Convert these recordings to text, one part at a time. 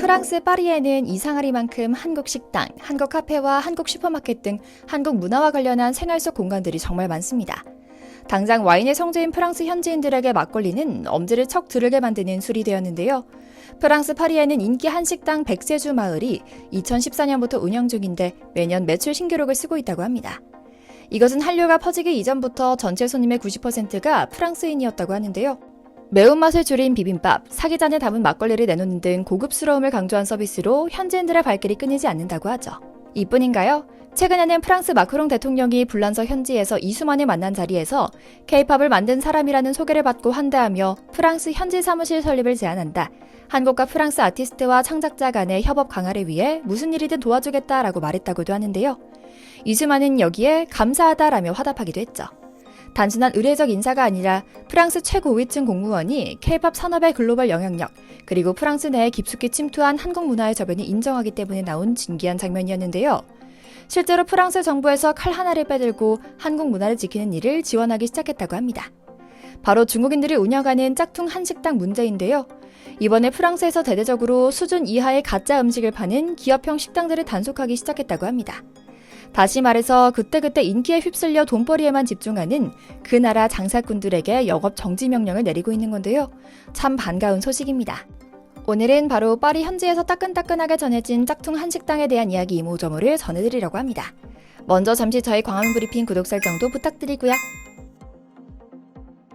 프랑스 파리에는 이상하리만큼 한국 식당, 한국 카페와 한국 슈퍼마켓 등 한국 문화와 관련한 생활 속 공간들이 정말 많습니다. 당장 와인의 성지인 프랑스 현지인들에게 막걸리는 엄지를 척 들게 만드는 술이 되었는데요. 프랑스 파리에는 인기 한식당 백세주 마을이 2014년부터 운영 중인데 매년 매출 신기록을 쓰고 있다고 합니다. 이것은 한류가 퍼지기 이전부터 전체 손님의 90%가 프랑스인이었다고 하는데요. 매운맛을 줄인 비빔밥, 사기잔에 담은 막걸리를 내놓는 등 고급스러움을 강조한 서비스로 현지인들의 발길이 끊이지 않는다고 하죠. 이뿐인가요? 최근에는 프랑스 마크롱 대통령이 불란서 현지에서 이수만을 만난 자리에서 K-팝을 만든 사람이라는 소개를 받고 환대하며 프랑스 현지 사무실 설립을 제안한다. 한국과 프랑스 아티스트와 창작자 간의 협업 강화를 위해 무슨 일이든 도와주겠다라고 말했다고도 하는데요. 이수만은 여기에 감사하다라며 화답하기도 했죠. 단순한 의례적 인사가 아니라 프랑스 최고위층 공무원이 K-팝 산업의 글로벌 영향력, 그리고 프랑스 내에 깊숙이 침투한 한국 문화의 저변을 인정하기 때문에 나온 진기한 장면이었는데요. 실제로 프랑스 정부에서 칼 하나를 빼들고 한국 문화를 지키는 일을 지원하기 시작했다고 합니다. 바로 중국인들이 운영하는 짝퉁 한식당 문제인데요. 이번에 프랑스에서 대대적으로 수준 이하의 가짜 음식을 파는 기업형 식당들을 단속하기 시작했다고 합니다. 다시 말해서 그때그때 인기에 휩쓸려 돈벌이에만 집중하는 그 나라 장사꾼들에게 영업 정지 명령을 내리고 있는 건데요. 참 반가운 소식입니다. 오늘은 바로 파리 현지에서 따끈따끈하게 전해진 짝퉁 한식당에 대한 이야기 이모저모를 전해드리려고 합니다. 먼저 잠시 저희 광화문 브리핑 구독 설정도 부탁드리고요.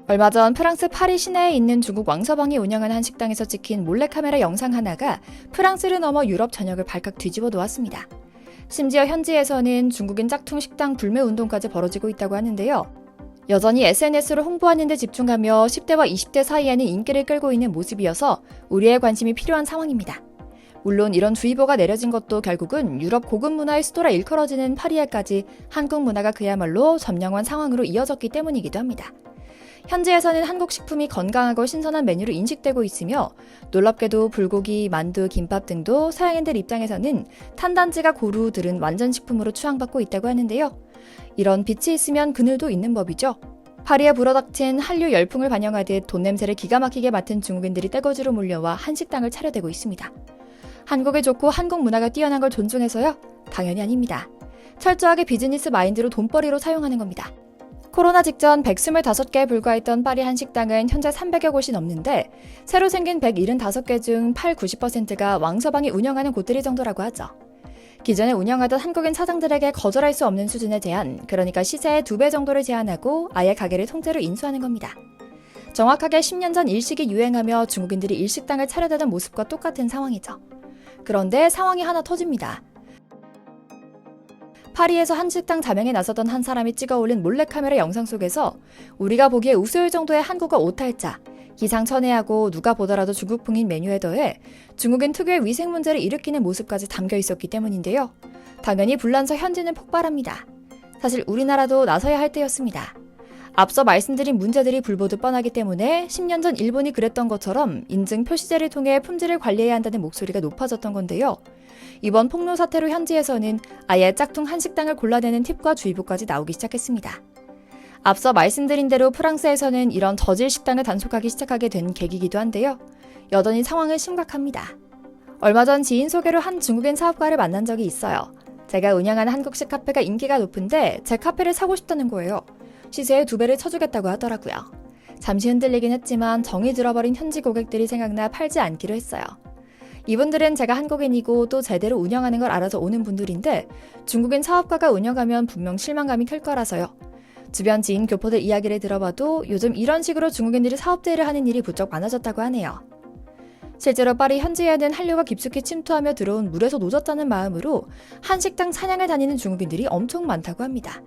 얼마 전 프랑스 파리 시내에 있는 중국 왕서방이 운영하는 한식당에서 찍힌 몰래카메라 영상 하나가 프랑스를 넘어 유럽 전역을 발칵 뒤집어 놓았습니다. 심지어 현지에서는 중국인 짝퉁 식당 불매 운동까지 벌어지고 있다고 하는데요. 여전히 SNS로 홍보하는 데 집중하며 10대와 20대 사이에는 인기를 끌고 있는 모습이어서 우리의 관심이 필요한 상황입니다. 물론 이런 주의보가 내려진 것도 결국은 유럽 고급 문화의 수도라 일컬어지는 파리에까지 한국 문화가 그야말로 점령한 상황으로 이어졌기 때문이기도 합니다. 현지에서는 한국 식품이 건강하고 신선한 메뉴로 인식되고 있으며 놀랍게도 불고기, 만두, 김밥 등도 서양인들 입장에서는 탄단지가 고루 들은 완전 식품으로 추앙받고 있다고 하는데요. 이런 빛이 있으면 그늘도 있는 법이죠. 파리에 불어닥친 한류 열풍을 반영하듯 돈 냄새를 기가 막히게 맡은 중국인들이 떼거지로 몰려와 한식당을 차려대고 있습니다. 한국에 좋고 한국 문화가 뛰어난 걸 존중해서요? 당연히 아닙니다. 철저하게 비즈니스 마인드로 돈벌이로 사용하는 겁니다. 코로나 직전 125개에 불과했던 파리 한식당은 현재 300여 곳이 넘는데 새로 생긴 175개 중 80~90%가 왕서방이 운영하는 곳들이 정도라고 하죠. 기존에 운영하던 한국인 사장들에게 거절할 수 없는 수준의 제한, 그러니까 시세의 2배 정도를 제한하고 아예 가게를 통째로 인수하는 겁니다. 정확하게 10년 전 일식이 유행하며 중국인들이 일식당을 차려대던 모습과 똑같은 상황이죠. 그런데 상황이 하나 터집니다. 파리에서 한식당 자명에 나서던 한 사람이 찍어올린 몰래카메라 영상 속에서 우리가 보기에 우스울 정도의 한국어 오탈자, 기상천외하고 누가 보더라도 중국풍인 메뉴에 더해 중국인 특유의 위생 문제를 일으키는 모습까지 담겨 있었기 때문인데요. 당연히 불란서 현지는 폭발합니다. 사실 우리나라도 나서야 할 때였습니다. 앞서 말씀드린 문제들이 불보듯 뻔하기 때문에 10년 전 일본이 그랬던 것처럼 인증 표시제를 통해 품질을 관리해야 한다는 목소리가 높아졌던 건데요. 이번 폭로 사태로 현지에서는 아예 짝퉁 한식당을 골라내는 팁과 주의보까지 나오기 시작했습니다. 앞서 말씀드린 대로 프랑스에서는 이런 저질 식당을 단속하기 시작하게 된 계기이기도 한데요. 여전히 상황은 심각합니다. 얼마 전 지인 소개로 한 중국인 사업가를 만난 적이 있어요. 제가 운영하는 한국식 카페가 인기가 높은데 제 카페를 사고 싶다는 거예요. 시세의 2배를 쳐주겠다고 하더라고요. 잠시 흔들리긴 했지만 정이 들어버린 현지 고객들이 생각나 팔지 않기로 했어요. 이분들은 제가 한국인이고 또 제대로 운영하는 걸 알아서 오는 분들인데 중국인 사업가가 운영하면 분명 실망감이 클 거라서요. 주변 지인 교포들 이야기를 들어봐도 요즘 이런 식으로 중국인들이 사업대회를 하는 일이 부쩍 많아졌다고 하네요. 실제로 파리 현지에는 한류가 깊숙이 침투하며 들어온 물에서 노졌다는 마음으로 한식당 사냥을 다니는 중국인들이 엄청 많다고 합니다.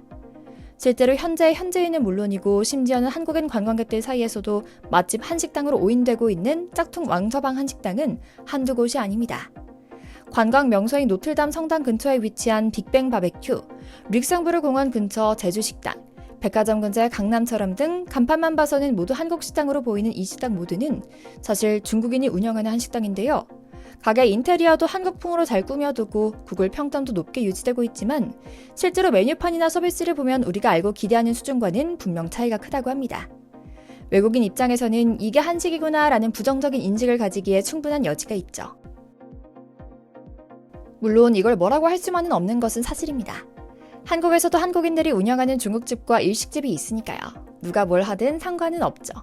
실제로 현재 현지인은 물론이고 심지어는 한국인 관광객들 사이에서도 맛집 한식당으로 오인되고 있는 짝퉁 왕서방 한식당은 한두 곳이 아닙니다. 관광 명소인 노틀담 성당 근처에 위치한 빅뱅 바베큐, 릭상브르 공원 근처 제주식당, 백화점 근처의 강남처럼 등 간판만 봐서는 모두 한국 식당으로 보이는 이 식당 모두는 사실 중국인이 운영하는 한식당인데요. 가게 인테리어도 한국풍으로 잘 꾸며두고 구글 평점도 높게 유지되고 있지만 실제로 메뉴판이나 서비스를 보면 우리가 알고 기대하는 수준과는 분명 차이가 크다고 합니다. 외국인 입장에서는 이게 한식이구나 라는 부정적인 인식을 가지기에 충분한 여지가 있죠. 물론 이걸 뭐라고 할 수만은 없는 것은 사실입니다. 한국에서도 한국인들이 운영하는 중국집과 일식집이 있으니까요. 누가 뭘 하든 상관은 없죠.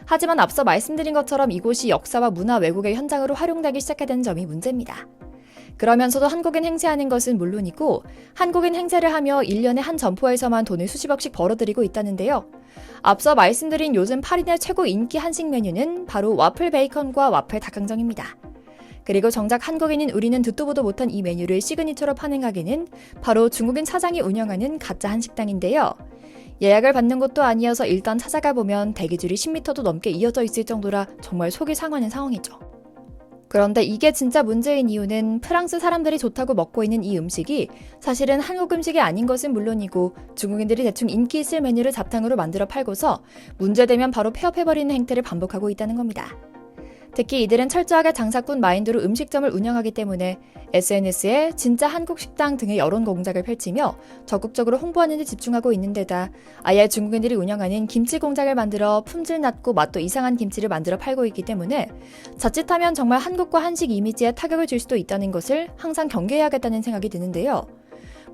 하지만 앞서 말씀드린 것처럼 이곳이 역사와 문화 왜곡의 현장으로 활용되기 시작하는 점이 문제입니다. 그러면서도 한국인 행세하는 것은 물론이고 한국인 행세를 하며 1년에 한 점포에서만 돈을 수십억씩 벌어들이고 있다는데요. 앞서 말씀드린 요즘 파리의 최고 인기 한식 메뉴는 바로 와플 베이컨과 와플 닭강정입니다. 그리고 정작 한국인인 우리는 듣도 보도 못한 이 메뉴를 시그니처로 파는 가게는 바로 중국인 사장이 운영하는 가짜 한식당인데요. 예약을 받는 곳도 아니어서 일단 찾아가 보면 대기줄이 10m도 넘게 이어져 있을 정도라 정말 속이 상하는 상황이죠. 그런데 이게 진짜 문제인 이유는 프랑스 사람들이 좋다고 먹고 있는 이 음식이 사실은 한국 음식이 아닌 것은 물론이고 중국인들이 대충 인기 있을 메뉴를 잡탕으로 만들어 팔고서 문제되면 바로 폐업해버리는 행태를 반복하고 있다는 겁니다. 특히 이들은 철저하게 장사꾼 마인드로 음식점을 운영하기 때문에 SNS에 진짜 한국 식당 등의 여론 공작을 펼치며 적극적으로 홍보하는 데 집중하고 있는 데다 아예 중국인들이 운영하는 김치 공장을 만들어 품질 낮고 맛도 이상한 김치를 만들어 팔고 있기 때문에 자칫하면 정말 한국과 한식 이미지에 타격을 줄 수도 있다는 것을 항상 경계해야겠다는 생각이 드는데요.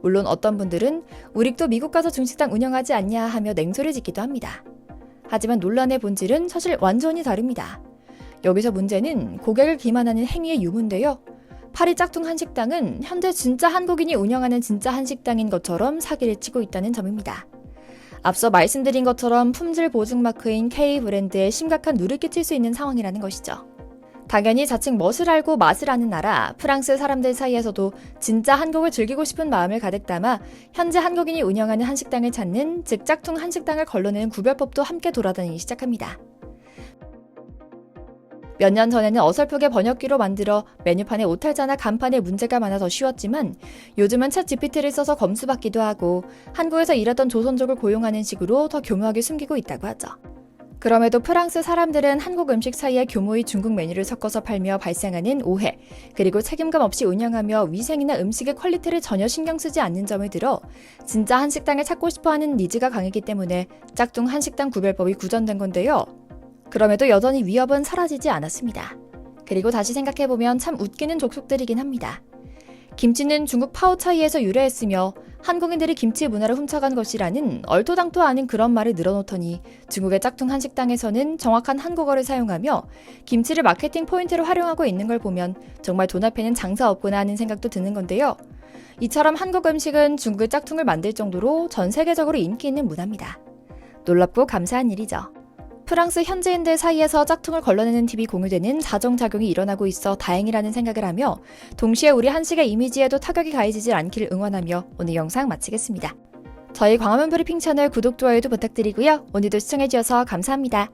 물론 어떤 분들은 우리도 미국 가서 중식당 운영하지 않냐 하며 냉소를 짓기도 합니다. 하지만 논란의 본질은 사실 완전히 다릅니다. 여기서 문제는 고객을 기만하는 행위의 유무인데요. 파리 짝퉁 한식당은 현재 진짜 한국인이 운영하는 진짜 한식당인 것처럼 사기를 치고 있다는 점입니다. 앞서 말씀드린 것처럼 품질 보증 마크인 K 브랜드에 심각한 누를 끼칠 수 있는 상황이라는 것이죠. 당연히 자칭 멋을 알고 맛을 아는 나라 프랑스 사람들 사이에서도 진짜 한국을 즐기고 싶은 마음을 가득 담아 현재 한국인이 운영하는 한식당을 찾는 즉 짝퉁 한식당을 걸러내는 구별법도 함께 돌아다니기 시작합니다. 몇 년 전에는 어설프게 번역기로 만들어 메뉴판에 오탈자나 간판에 문제가 많아 더 쉬웠지만 요즘은 챗 GPT를 써서 검수받기도 하고 한국에서 일하던 조선족을 고용하는 식으로 더 교묘하게 숨기고 있다고 하죠. 그럼에도 프랑스 사람들은 한국 음식 사이에 교모의 중국 메뉴를 섞어서 팔며 발생하는 오해, 그리고 책임감 없이 운영하며 위생이나 음식의 퀄리티를 전혀 신경 쓰지 않는 점을 들어 진짜 한식당을 찾고 싶어하는 니즈가 강했기 때문에 짝퉁 한식당 구별법이 구전된 건데요. 그럼에도 여전히 위협은 사라지지 않았습니다. 그리고 다시 생각해보면 참 웃기는 족속들이긴 합니다. 김치는 중국 파오차이에서 유래했으며 한국인들이 김치 문화를 훔쳐간 것이라는 얼토당토 않은 그런 말을 늘어놓더니 중국의 짝퉁 한식당에서는 정확한 한국어를 사용하며 김치를 마케팅 포인트로 활용하고 있는 걸 보면 정말 돈 앞에는 장사 없구나 하는 생각도 드는 건데요. 이처럼 한국 음식은 중국의 짝퉁을 만들 정도로 전 세계적으로 인기 있는 문화입니다. 놀랍고 감사한 일이죠. 프랑스 현지인들 사이에서 짝퉁을 걸러내는 팁이 공유되는 자정작용이 일어나고 있어 다행이라는 생각을 하며 동시에 우리 한식의 이미지에도 타격이 가해지지 않기를 응원하며 오늘 영상 마치겠습니다. 저희 광화문 브리핑 채널 구독, 좋아요도 부탁드리고요. 오늘도 시청해주셔서 감사합니다.